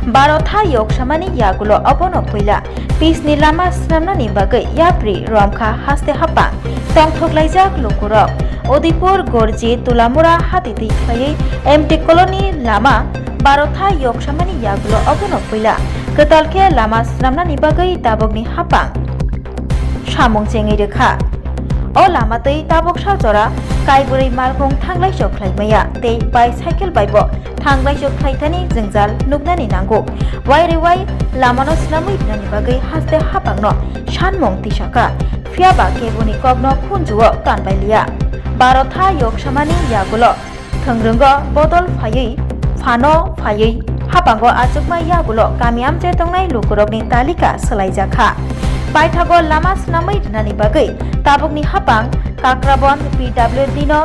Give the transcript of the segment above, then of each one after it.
12 yoksamani yagulo abono puila pisni lama snamnani bagai yapri romkha haste hapang tongthoklaijak lokorok Odipur Gorji Tulamura Hatiti Khayi MT Colony Lama 12 yoksamani yagulo abono puila ketalke lama snamnani bagai tabogni hapang samung chengi rekha O lama tei tabok sajora kaiburi malkhung thanglai sok khlaimaya tei bicycle baibo thanglai sok khlaitani jengjal nugnani nango wai lamano snamui nani bagai haste hapangno sanmung tisaka fiaba kebuni kogno khunjuo kanbailia 12 yoksamani yagulo thongrungo bodol phayei phano phayei hapango achukma yagulo kamiam je tongnai lukurokni talika selaijaka Baithago lama snamai nani bagai tabukni hapang Kakrabon PWD no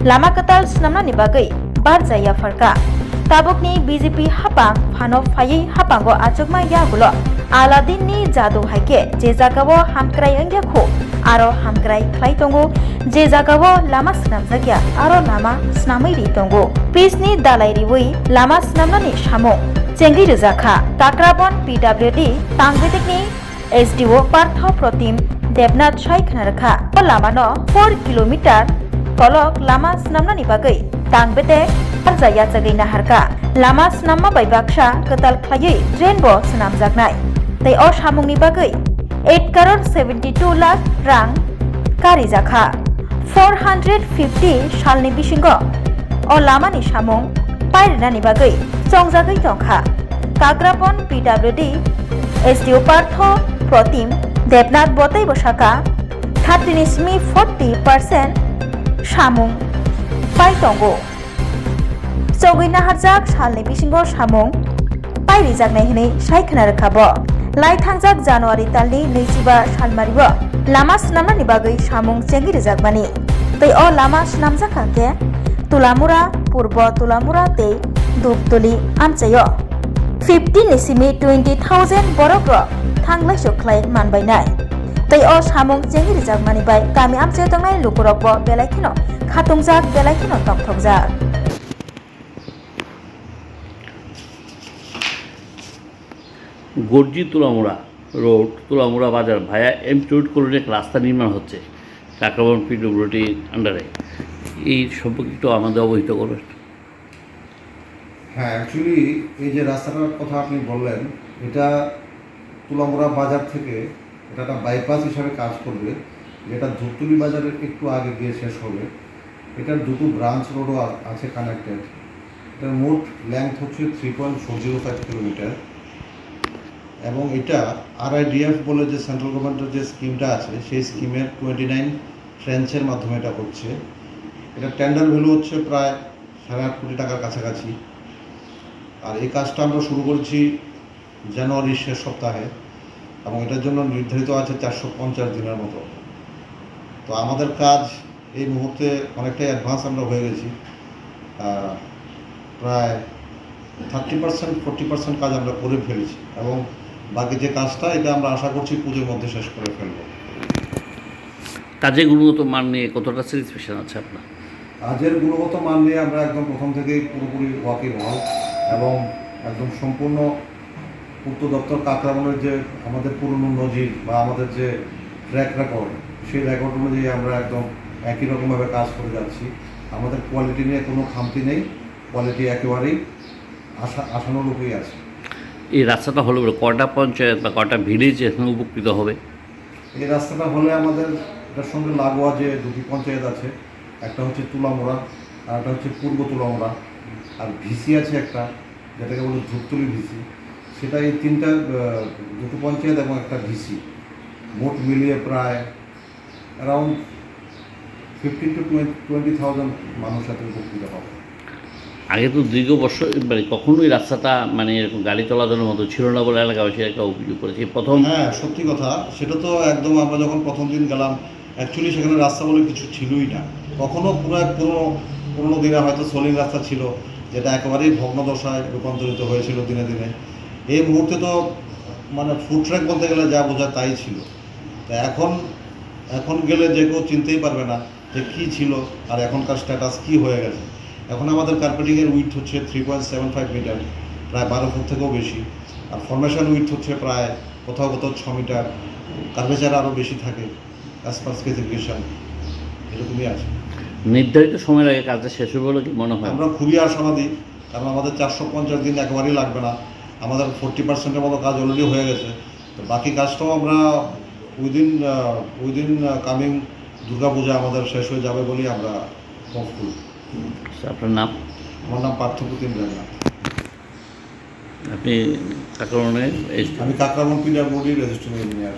lama ketal snamnani bagai barjaya farka tabukni BJP hapang phano phayei hapango achukma yagulo Aladin ni jadu haike je jagao hamkrai angyakho aro hamkrai khlai tongo je jagao lama snamjakya aro lama snamai ri tongo pisni dalai riwui lama snamnani samo chengi rjakha Kakrabon PWD tangbetekni SDO Partho Protim Devnath Shai Khanarkha o lamano 4 kilometer kolok lama snamnani bagai tangbete arjaya jagai naharka lama snamma bai baksa ketal khlaiei drainbo snamjaknai tei o samungni bagai 8 crore 72 lakh rang kari jakha 450 salni bisingo o lamani samung pairnani bagai chongjagai tongkha Kakrabon PWD SDO Partho Protim Devnath Botai Bosaka 40% samung pai tongo Chogui naharjak salni bisingo samung pai rijaknai hinui saikhanar khabo lai thangjak January talni 25 salmaribo lama snamnani bagai samung chengi rijakmani tei o lama snamjaka ke Tulamura Purbo Tulamura tei Duptuli amchayo 15 ni simi 20,000 borokro thanglai sokhlai manbainai tei o samung chengi rijakmani bai kami amche tongnai lukurokbo belaikhino khatungjak belaikhino tongthokjak Garji Tulamura road Tulamura বাজার via MT road colony এক রাস্তা নির্মাণ হচ্ছে Kakraban PWD আন্ডারে এই সম্পর্কে একটু আমাদের অবহিত করবেন। হ্যাঁ, অ্যাকচুয়ালি এই যে রাস্তাটার কথা আপনি বললেন এটা তুলামুড়া বাজার থেকে এটা একটা বাইপাস হিসাবে কাজ করবে, যেটা ধূপতলি বাজারের একটু আগে গিয়ে শেষ হবে। এটার দুটো ব্রাঞ্চ রোডও আছে কানেক্টেড। এটার মোট লেন্থ হচ্ছে 3.405 কিলোমিটার এবং এটা RIDF বলে যে সেন্ট্রাল গভর্নমেন্টের যে স্কিমটা আছে সেই স্কিমের 29 ট্রেঞ্চের মাধ্যমে এটা হচ্ছে। এটা টেন্ডার ভ্যালু হচ্ছে প্রায় 8.5 কোটি টাকার কাছাকাছি। আর এই কাজটা আমরা শুরু করেছি জানুয়ারির শেষ সপ্তাহে এবং এটার জন্য নির্ধারিত আছে 450 দিনের মতো। তো আমাদের কাজ এই মুহূর্তে অনেকটাই অ্যাডভান্স আমরা হয়ে গেছি, প্রায় 30% 40% কাজ আমরা করে ফেলেছি এবং বাকি যে কাজটা এটা আমরা আশা করছি পুজোর মধ্যে শেষ করে ফেলব। কাজের গুণগত মান নিয়ে কতটা স্যাটিসফ্যাকশন আছে আপনার? কাজের গুণগত মান নিয়ে আমরা একদম প্রথম থেকেই পুরোপুরি ওয়াকিবহাল এবং একদম সম্পূর্ণ পূর্ত দপ্তর কাকরাবনের যে আমাদের পুরনো নজির বা আমাদের যে ট্র্যাক রেকর্ড সেই রেকর্ড অনুযায়ী আমরা একদম একই রকমভাবে কাজ করে যাচ্ছি। আমাদের কোয়ালিটি নিয়ে কোনো খামতি নেই, কোয়ালিটি একেবারেই আশানুরূপই আছে। এই রাস্তাটা হলে কটা পঞ্চায়েত বা কটা ভিলেজ এখানে উপকৃত হবে? এই রাস্তাটা হলে আমাদের এটার সঙ্গে লাগোয়া যে দুটি পঞ্চায়েত আছে, একটা হচ্ছে তুলামুড়া আর একটা হচ্ছে পূর্ব তুলামুড়া, আর ভিসি আছে একটা যেটাকে বলে ধূপতলি ভিসি, সেটা এই তিনটা দুটো পঞ্চায়েত এবং একটা ভিসি মোট মিলিয়ে প্রায় অ্যারাউন্ড 15 to 20,000 মানুষ এতে উপকৃত হবে। আগে তো দীর্ঘ বছর মানে কখনোই রাস্তাটা মানে এরকম গাড়ি চলাচলের মতো ছিল না বলে এলাকাবাসী একটা অভিযোগ করেছে প্রথম। হ্যাঁ, সত্যি কথা, সেটা তো একদম আমরা যখন প্রথম দিন গেলাম অ্যাকচুয়ালি সেখানে রাস্তা বলে কিছু ছিলই না। কখনও পুরোনো দিনে হয়তো সোলিং রাস্তা ছিল যেটা একেবারেই ভগ্নদশায় রূপান্তরিত হয়েছিল দিনে দিনে। এই মুহূর্তে তো মানে ফুড ট্র্যাক বলতে গেলে যা বোঝায় তাই ছিল। তা এখন গেলে যে কেউ চিনতেই পারবে না যে কী ছিল আর এখনকার স্ট্যাটাস কী হয়ে গেছে। এখন আমাদের কার্পেটিংয়ের উইথ হচ্ছে 3.75 মিটার প্রায় 12 ফুট থেকেও বেশি। আর ফরমেশন উইথ হচ্ছে প্রায় কোথাও কোথাও 6 মিটার, কার্ভেচার আরও বেশি থাকে, অ্যাজ পার স্পেসিফিকেশান এরকমই আছে। নির্ধারিত সময়ের আগে কাজটা শেষ হবে বলে কি মনে হয়? আমরা খুবই আশাবাদী, কারণ আমাদের 450 দিন একেবারেই লাগবে না। আমাদের 40% মতো কাজ অলরেডি হয়ে গেছে। তো বাকি কাজটাও আমরা উইদিন কামিং দুর্গাপূজা আমাদের শেষ হয়ে যাবে বলেই আমরা হোপফুল। আপনার নাম? আমার নাম পার্থপ্রতিম রানা। আপনি কাকারণে আমি কাকরাবন পিডাব্লিউডি রেজিস্ট্রেশন ইঞ্জিনিয়ার।